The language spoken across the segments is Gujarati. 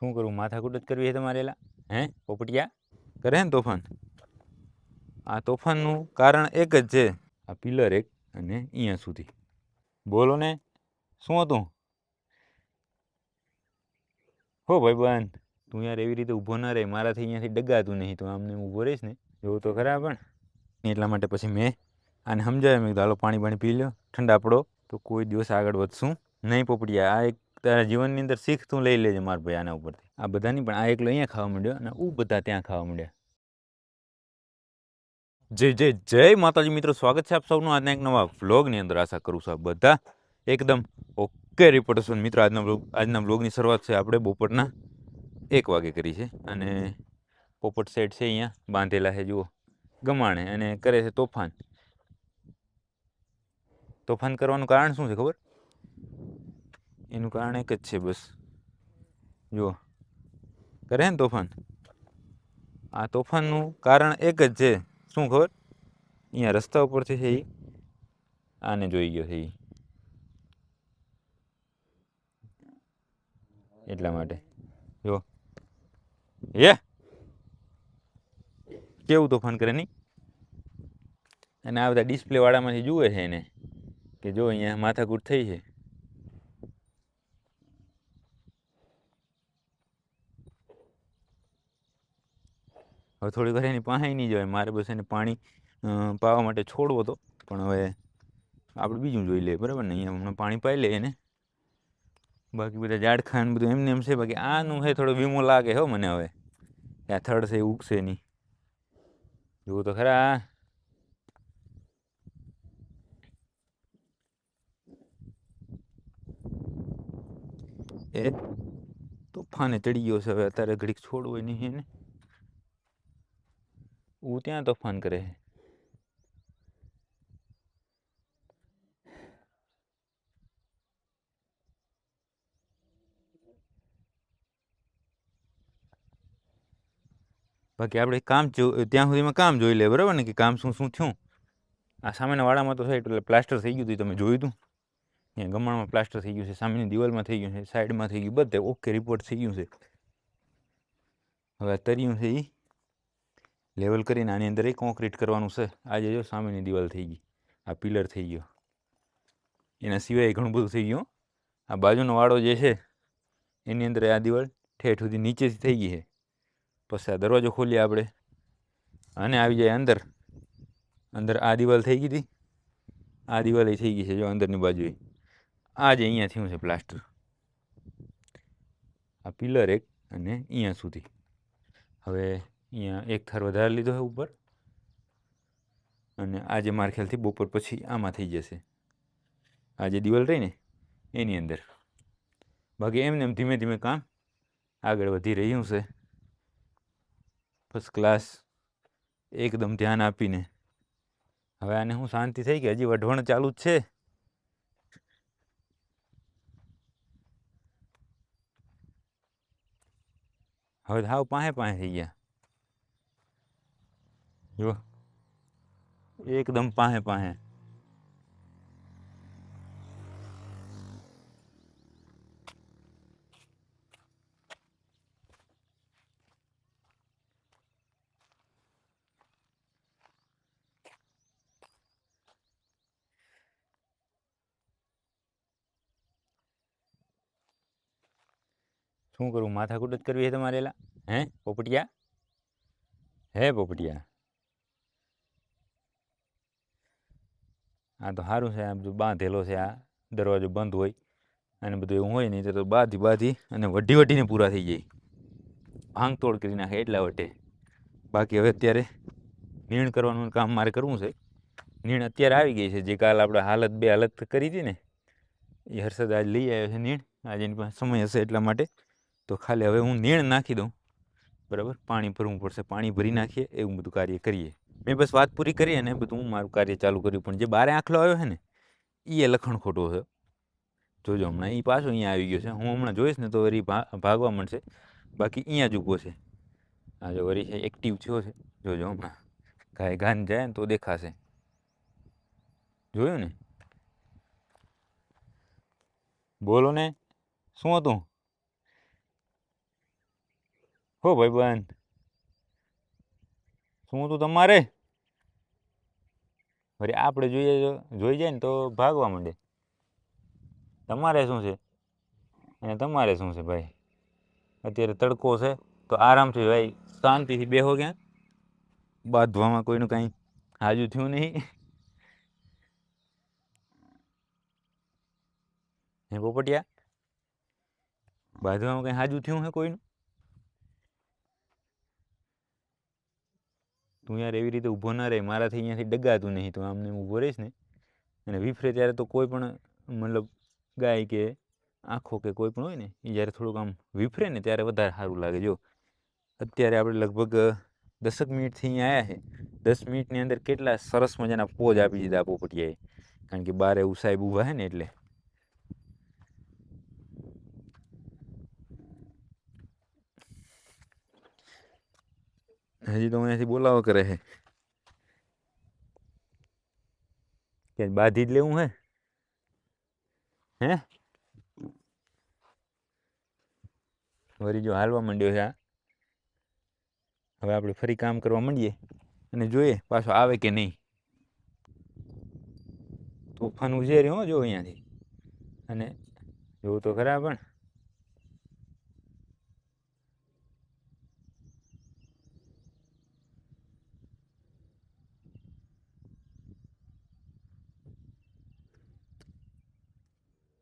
શું કરું? માથાકૂટ જ કરવી છે તમારે? એલા હે પોપટિયા કરે ને તોફાન? આ તોફાનનું કારણ એક જ છે, આ પિલર એક અને અહીંયા સુધી. બોલો ને, શું હતું? હો ભાઈબંધ, તું યાર એવી રીતે ઊભો ના રહે, મારાથી અહીંયાથી ડગાતું નહીં. તો આમને ઊભો રહીશ ને, જોવું તો ખરા પણ. એટલા માટે પછી મેં આને સમજાવ્યા, મેં કીધું હાલો પાણી પાણી પી લો, ઠંડા પડો, તો કોઈ દિવસ આગળ વધશું નહીં. પોપડિયા, આ એક તારા જીવનની અંદર શીખ તું લઈ લેજે મારા ભાઈ આના ઉપરથી. આ બધાની પણ આ એકલો અહીંયા ખાવા માંડ્યો અને બધા ત્યાં ખાવા માંડ્યા. જય જય જય માતાજી મિત્રો, સ્વાગત છે આપ સૌનું આજના એક નવા વ્લોગની અંદર. આશા કરું છું બધા એકદમ ઓકે રિપોર્ટ છો મિત્રો. આજના વ્લોગની શરૂઆત છે આપણે બપોરના 1 વાગે કરી છે. અને પોપટ સેટ છે અહીંયા બાંધેલા છે, જુઓ ગમાણે, અને કરે છે તોફાન. તોફાન કરવાનું કારણ શું છે ખબર? એનું કારણ એક જ છે બસ, જુઓ કરે ને તોફાન. આ તોફાનનું કારણ એક જ છે, શું ખબર? અહીંયા રસ્તા ઉપરથી છે એ આને જોઈ ગયો છે એ, એટલા માટે. જો એ કેવું તોફાન કરે નહીં. અને આ બધા ડિસ્પ્લે વાળામાંથી જુએ છે એને કે જો અહીંયા માથાકૂટ થઈ છે. હવે થોડી વાર એની પાસે નહીં જવાય, મારે બસ એને પાણી પાવા માટે છોડવો તો, પણ હવે આપણે બીજું જોઈ લઈએ, બરાબર ને? અહીંયા હમણાં પાણી પાઈ લઈએ એને. બાકી બધા ઝાડખાન બધું એમને એમ છે. બાકી આનું છે થોડો વીમો લાગે હો મને હવે, આ થડ છે એ ઉગશે નહીં. જોવું તો ખરા. એ તોફાને ચડી ગયો છે હવે, અત્યારે ઘડીક છોડવો નહીં એને. હું ત્યાં તોફાન કરે છે. બાકી આપણે કામ ત્યાં સુધીમાં કામ જોઈ લે, બરાબર ને? કે કામ શું શું થયું. આ સામેના વાડામાં તો સાઈડ એટલે પ્લાસ્ટર થઈ ગયું હતું, તમે જોયું હતું. અહીંયા ગમાણમાં પ્લાસ્ટર થઈ ગયું છે, સામેની દિવાલમાં થઈ ગયું છે, સાઈડમાં થઈ ગયું, બધે ઓકે રિપોર્ટ થઈ ગયું છે. હવે તર્યું છે એ લેવલ કરીને આની અંદર એ કોન્ક્રીટ કરવાનું છે. આજે જો સામેની દિવાલ થઈ ગઈ, આ પિલર થઈ ગયો, એના સિવાય ઘણું બધું થઈ ગયું. આ બાજુનો વાડો જે છે એની અંદર આ દિવાલ ઠેઠ સુધી નીચેથી થઈ ગઈ છે. પછી આ દરવાજો ખોલીએ આપણે અને આવી જાય અંદર. અંદર આ દિવાલ થઈ ગઈ હતી, આ દિવાલ એ થઈ ગઈ છે જો અંદરની બાજુએ. આ જે અહીંયા થયું છે પ્લાસ્ટર, આ પિલર એક અને અહીંયા સુધી. હવે અહીંયા એક થર વધારે લીધો છે ઉપર, અને આ જે મારા ખ્યાલથી બપોર પછી આમાં થઈ જશે, આ જે દિવાલ રહી ને એની અંદર. બાકી એમને એમ ધીમે ધીમે કામ આગળ વધી રહ્યું છે, ફર્સ્ટ ક્લાસ, એકદમ ધ્યાન આપીને. હવે આને હું શાંતિ થઈ ગઈ, હજી વઢવણ ચાલુ જ છે. હવે હાવ પાસે પાસે થઈ ગયા, જો એકદમ પાસે પાસે. શું કરું? માથાકૂટ જ કરવી છે તમારે? એલા હે પોપટિયા, હે પોપટિયા. આ તો સારું છે, આ બધું બાંધેલો છે, આ દરવાજો બંધ હોય અને બધું એવું હોય નહીં તો બાંધી અને વઢીને પૂરા થઈ જાય, ભાંગ તોડ કરી નાખે એટલા વટે. બાકી હવે અત્યારે નીણ કરવાનું કામ મારે કરવું છે. નીણ અત્યારે આવી ગઈ છે, જે કાલ આપણે હાલત કરી હતી ને, એ હર્ષદ આજ લઈ આવ્યો છે નીણ. આજે એની પાસે સમય હશે એટલા માટે. તો ખાલી હવે હું નીણ નાખી દઉં, બરાબર? પાણી ભરવું પડશે, પાણી ભરી નાખીએ, એવું બધું કાર્ય કરીએ. મેં બસ વાત પૂરી કરી અને બધું હું મારું કાર્ય ચાલુ કર્યું. પણ જે બારે આખલો આવ્યો છે ને, એ લખણ ખોટો છે. જોજો હમણાં એ પાછો અહીંયા આવી ગયો છે. હું હમણાં જોઈશ ને તો વળી ભાગવા મળશે. બાકી અહીંયા જ ઊભો છે. આ જો વળી છે એક્ટિવ થયો છે, જોજો હમણાં ગાન જાય ને તો દેખાશે. જોયું ને? બોલો ને, શું હતું? હો ભાઈબંધ, શું તું તમારે વળી આપણે જોઈ જાય ને તો ભાગવા માંડે. તમારે શું છે અને તમારે શું છે ભાઈ? અત્યારે તડકો છે તો આરામથી ભાઈ શાંતિથી બેહો. ક્યાં બાંધવામાં કોઈનું કાંઈ હાજુ થયું નહીં. હે પોપટિયા, બાંધવામાં કંઈ હાજુ થયું હે કોઈનું? તું યાર એવી રીતે ઊભો ના રહે, મારાથી અહીંયાથી ડગાતું નહીં. તો આમને ઊભો રહીશ ને અને વિફરે ત્યારે તો કોઈ પણ મતલબ ગાય કે આંખો કે કોઈ પણ હોય ને એ જ્યારે થોડુંક આમ વિફરે ને ત્યારે વધારે સારું લાગે. જો અત્યારે આપણે લગભગ 10 મિનિટથી અહીંયા આવ્યા છે. 10 મિનિટની અંદર કેટલા સરસ મજાના પોજ આપી દીધા પોપટિયાએ, કારણ કે બારે એવું સાહેબ ઊભા છે ને એટલે. હજી તો અહીંયાથી બોલાવો કરે છે કે બાંધી જ લેવું હે. હે વળી જો હાલવા માંડ્યો છે આ. હવે આપણે ફરી કામ કરવા માંડીએ અને જોઈએ પાછો આવે કે નહીં. તોફાન ઉછેરી હો જો અહીંયાથી. અને જોવું તો ખરા પણ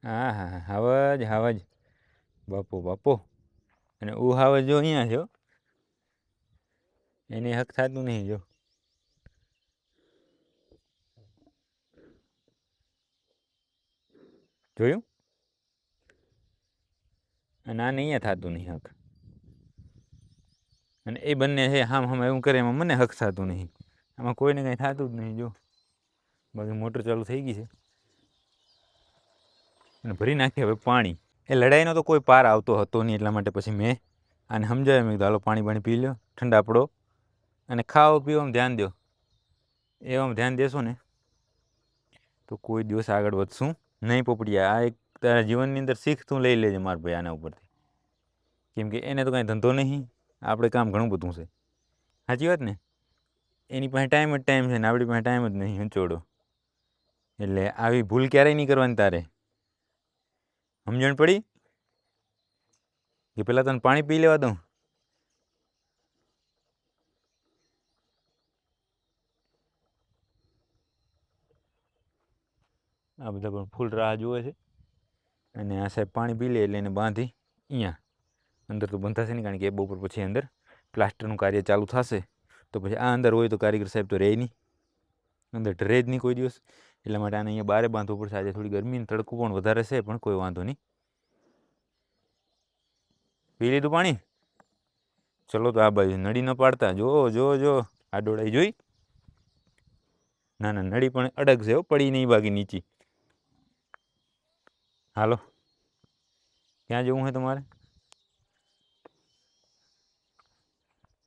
હા હા હાવજ હાવજ બાપો બાપો. અને ઓ હાવજ જો અહીંયા છે એને હક થતું નહીં. જો જોયું, અને આને અહીંયા થતું નહીં હક. અને એ બંને છે હામ હામ એવું કરે એમાં મને હક થતું નહીં. આમાં કોઈને કાંઈ થતું જ નહીં. જો બાકી મોટર ચાલુ થઈ ગઈ છે અને ભરી નાખીએ હવે પાણી. એ લડાઈનો તો કોઈ પાર આવતો હતો નહીં, એટલા માટે પછી મેં આને સમજાવ્યું. મેં કીધું હાલો પાણી પી લો, ઠંડા પડો અને ખાઓ પીવામાં ધ્યાન દો. એવામાં ધ્યાન દેશો ને તો કોઈ દિવસ આગળ વધશું નહીં. પોપડિયા, આ એક તારા જીવનની અંદર શીખ તું લઈ લેજે મારા ભાઈ આના ઉપરથી. કેમ કે એને તો કાંઈ ધંધો નહીં, આપણે કામ ઘણું બધું છે. સાચી વાત ને? એની પાસે ટાઈમ જ ટાઈમ છે ને આપણી પાસે ટાઈમ જ નહીં હંચોડો. એટલે આવી ભૂલ ક્યારેય નહીં કરવાની તારે. સમજણ પડી? કે પેલા તને પાણી પી લેવા દઉં? આ બધા પણ ફૂલ રાહ જુએ છે. અને આ સાહેબ પાણી પી લે એટલે એને બાંધી અહીંયા અંદર તો બંધાશે નહીં, કારણ કે એ બપોર પછી અંદર પ્લાસ્ટરનું કાર્ય ચાલુ થશે. તો પછી આ અંદર હોય તો કારીગર સાહેબ તો રહે નહીં, અંદર રહે જ નહીં કોઈ દિવસ. એટલા માટે આને અહીંયા બારે બાંધવું પડશે. આજે થોડી ગરમી ને તડકો પણ વધારે છે, પણ કોઈ વાંધો નહીં. પી લીધું પાણી? ચલો તો આ બાજુ નળી ન પાડતા. જો જો જો આ ડોળાઈ જોઈ? ના ના, નળી પણ અડગ છે, પડી નહીં બાકી નીચી. હાલો, ક્યાં જવું છે તમારે?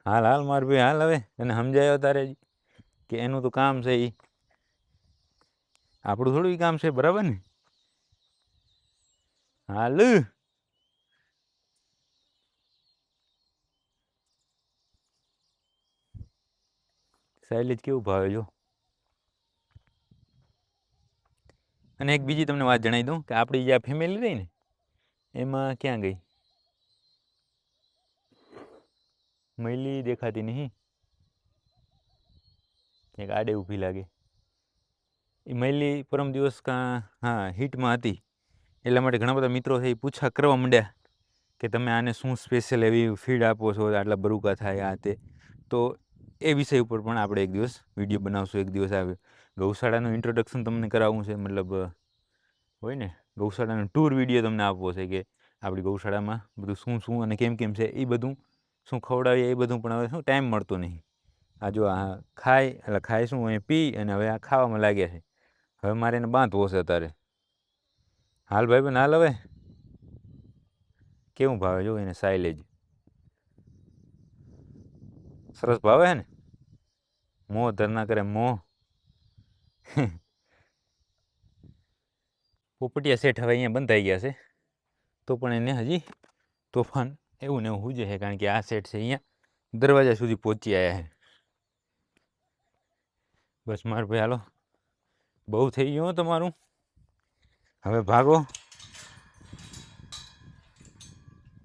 હાલ હાલ માર ભાઈ હાલ. હવે તને સમજાયો તારે કે એનું તો કામ છે, એ આપણું થોડું કામ છે, બરાબર ને? હાલ શૈલેજ કેવું ભાવે જો. અને એક બીજી તમને વાત જણાવી દઉં કે આપણી જે આ ફેમિલી રહી ને એમાં ક્યાં ગઈ મૈલી? દેખાતી નહીં, એક આડે ઊભી લાગે. એ મૈલી પરમ દિવસ હા હિટમાં હતી. એટલા માટે ઘણા બધા મિત્રો છે એ પૂછા કરવા માંડ્યા કે તમે આને શું સ્પેશિયલ એવી ફીડ આપો છો, આટલા બરુકા થાય આ તે. તો એ વિષય ઉપર પણ આપણે એક દિવસ વિડીયો બનાવશું. એક દિવસ આવે ગૌશાળાનું ઇન્ટ્રોડક્શન તમને કરાવવું છે, મતલબ હોય ને ગૌશાળાનો ટૂર વિડીયો તમને આપવો છે કે આપણી ગૌશાળામાં બધું શું શું અને કેમ કેમ છે, એ બધું શું ખવડાવીએ એ બધું. પણ હવે શું ટાઈમ મળતો નહીં. આ જો આ ખાય એટલે ખાય શું અહીં પી અને હવે આ ખાવામાં લાગ્યા છે. હવે મારે એને બાંધવો છે અત્યારે. હાલ ભાઈ બન હાલ. હવે કેવું ભાવે જો એને સાઇલેજ? સરસ ભાવે છે ને? મોહ ધરના કરે મોહ. પોપટિયા શેઠ હવે અહીંયા બંધાઈ ગયા છે, તો પણ એને હજી તોફાન એવું ને એવું હુજે છે, કારણ કે આ સેટ છે અહીંયા દરવાજા સુધી પહોંચી આવ્યા છે. બસ માર ભાઈ હાલો, બહુ થઈ ગયું તમારું, હવે ભાગો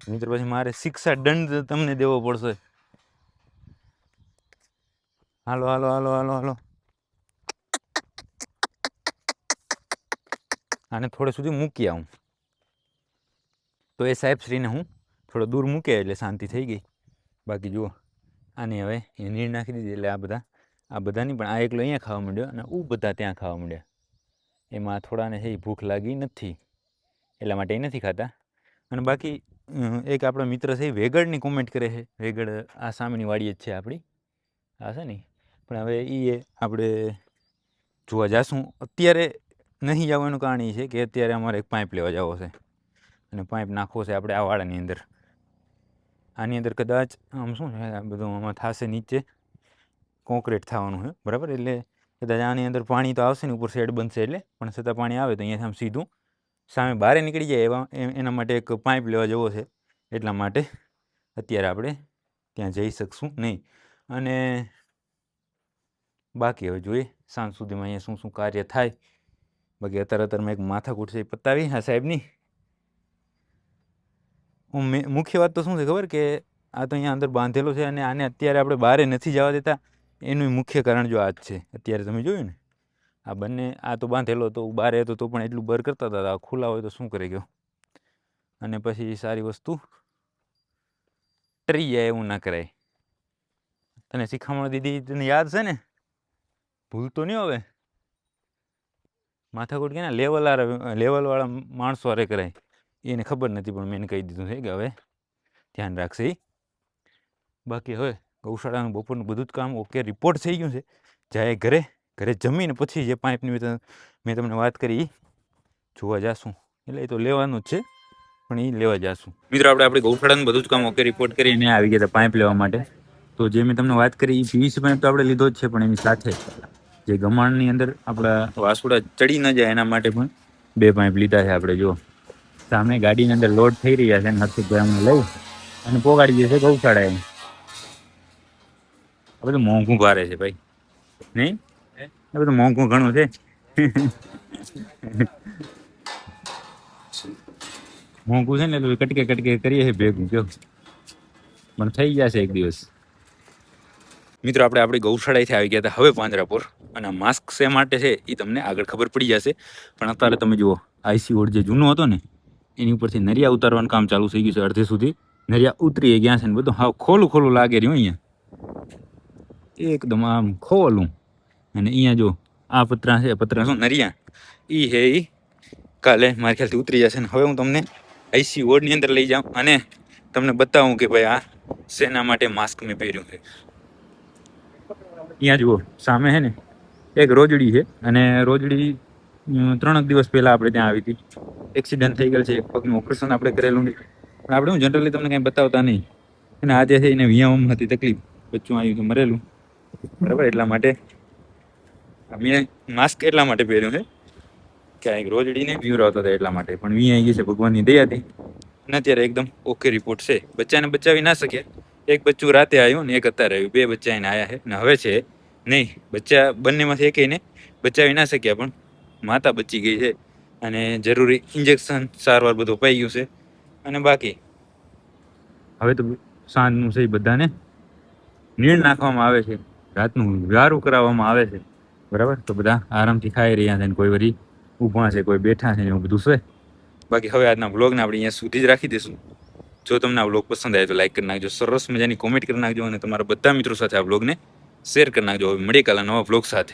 મિત્ર, પછી મારે શિક્ષા દંડ તમને દેવો પડશે. હાલો હાલો હાલો હાલો હાલો, આને થોડે સુધી મૂકી આવું તો એ સાહેબશ્રીને હું થોડો દૂર મૂકે એટલે શાંતિ થઈ ગઈ. બાકી જુઓ આને હવે એ નીર નાખી દીધી એટલે આ બધાની પણ આ એકલો અહીંયા ખાવા માંડ્યો અને બધા ત્યાં ખાવા માંડ્યા. એમાં થોડાને છે ભૂખ લાગી નથી એટલા માટે એ નથી ખાતા. અને બાકી એક આપણો મિત્ર છે એ વેગળની કોમેન્ટ કરે છે. વેગળ આ સામેની વાડી જ છે આપણી, આ છે ને. પણ હવે એ આપણે જોવા જાશું. અત્યારે નહીં જવાનું કારણ એ છે કે અત્યારે અમારે એક પાઇપ લેવા જવો છે અને પાઇપ નાખવો છે આપણે આ વાડાની અંદર. આની અંદર કદાચ આમ શું છે બધું આમાં થશે, નીચે કોન્ક્રીટ થવાનું છે બરાબર. એટલે કદાચ આની અંદર પાણી તો આવશે ને, ઉપર શેડ બનશે એટલે, પણ છતાં પાણી આવે તો અહીંયાથી આમ સીધું સામે બહાર નીકળી જાય એવા એના માટે એક પાઇપ લેવા જવો છે. એટલા માટે અત્યારે આપણે ત્યાં જઈ શકશું નહીં. અને બાકી હવે જોઈએ સાંજ સુધીમાં અહીંયા શું શું કાર્ય થાય. બાકી અત્યારે મેં એક માથાકૂટ છે પતાવી આ સાહેબની. મુખ્ય વાત તો શું છે ખબર, કે આ તો અહીંયા અંદર બાંધેલો છે અને આને અત્યારે આપણે બહાર નથી જવા દેતા. એનું મુખ્ય કારણ જો આ જ છે. અત્યારે તમે જોયું ને આ બંને, આ તો બાંધેલો તો બહાર હતો તો પણ એટલું બર કરતા હતા. ખુલ્લા હોય તો શું કરે ગયો. અને પછી સારી વસ્તુ ટરી જાય એવું ના કરાય. તને શિખામણ દીધી તને યાદ છે ને, ભૂલતો નહીં હવે. માથાકૂટ કે લેવલવાળા માણસો હારે કરાય. એને ખબર નથી પણ મેં એને કહી દીધું છે કે હવે ધ્યાન રાખશે. બાકી હવે ગૌશાળાનું બપોરનું બધું જ કામ ઓકે, રિપોર્ટ થઈ ગયું છે. જાય ઘરે જમીને પછી જે પાઇપની મેં તમને વાત કરી જોવા જાશું. એટલે એ તો લેવાનું જ છે પણ એ લેવા જાશું. મિત્રો આપણે ગૌશાળાનું બધું જ કામ ઓકે રિપોર્ટ કરીને આવી ગયા હતા પાઇપ લેવા માટે. તો જે મેં તમને વાત કરી એ પીવીસી પાઇપ તો આપણે લીધો જ છે, પણ એની સાથે જે ગમાણની અંદર આપણા વાસુડા ચડી ન જાય એના માટે પણ 2 પાઇપ લીધા છે આપણે. જો સામે ગાડીની અંદર લોડ થઈ રહ્યા છે, હર્ષિતભાઈ અમને લઈ અને પોગાડી દેશે ગૌશાળાએ. આ બધું મોંઘું ભારે છે ભાઈ, નહીં? આ બધું મોંઘું ઘણું છે. મોંઘું છે ને એટલે કટકે કરીએ ભેગું, જો પણ થઈ જશે એક દિવસ. મિત્રો આપણે આપણી ગૌશાળાએથી આવી ગયા હતા હવે પાંજરાપોર. અને માસ્ક શા માટે છે એ તમને આગળ ખબર પડી જશે. પણ અત્યારે તમે જુઓ આઈસી વોર્ડ જે જૂનો હતો ને એની ઉપરથી નરિયા ઉતારવાનું કામ ચાલુ થઈ ગયું છે. અડધે સુધી નરિયા ઉતરી ગયા છે ને બધું હાવ ખોલું લાગે રહ્યું અહીંયા, એકદમ આમ ખોલું. અને અહીંયા જો આ પતરા છે, પતરા શું નરિયા એ હે એ કાલે મારા ખ્યાલથી ઉતરી જશે. ને હવે હું તમને આઈસી વોર્ડની અંદર લઈ જાઉં અને તમને બતાવું કે ભાઈ આ શેના માટે માસ્ક મેં પહેર્યું છે. અહીંયા જુઓ સામે છે ને એક રોજડી છે, અને રોજડી 3 દિવસ પહેલાં આપણે ત્યાં આવી હતી. એક્સિડન્ટ થઈ ગયેલ છે, એક પગનું ઓપરેશન આપણે કરેલું નહીં. પણ આપણે હું જનરલી તમને કંઈ બતાવતા નહીં. અને આજે છે એને વિયામાં હતી તકલીફ, બચ્ચું આવ્યું હતું મરેલું બરાબર. એટલા માટે મેં માસ્ક એટલા માટે પહેર્યું છે કે આ એક રોજડીને પીવરાવતા હતા એટલા માટે. પણ વી આવી ગઈ છે ભગવાનની દયાથી અને અત્યારે એકદમ ઓકે રિપોર્ટ છે. બચ્ચાને બચાવી ના શક્યા. એક બચ્ચું રાતે આવ્યું ને એક અત્યારે આવ્યું. 2 બચ્ચા એને આવ્યા છે ને હવે છે નહીં. બચ્ચા બંનેમાંથી એકેયને બચાવી ના શક્યા, પણ માતા બચી ગઈ છે અને જરૂરી ઇન્જેક્શન સારવાર બધું પાઈ ગયું છે. અને બાકી હવે તો સાંજનું છે બધાને નીણ નાખવામાં આવે છે, રાતનું ગારું કરાવવામાં આવે છે બરાબર. તો બધા આરામથી ખાઈ રહ્યા છે, કોઈ વળી ઊભા છે, કોઈ બેઠા છે, એવું બધું છે. બાકી હવે આજના વ્લોગને આપણે અહીંયા સુધી જ રાખી દઈશું. જો તમને આ વ્લોગ પસંદ આવે તો લાઈક કરી નાખજો, સરસ મજાની કોમેન્ટ કરી નાખજો અને તમારા બધા મિત્રો સાથે આ વ્લોગને શેર કરી નાખજો. હવે મળીએ કાલે નવા વ્લોગ સાથે.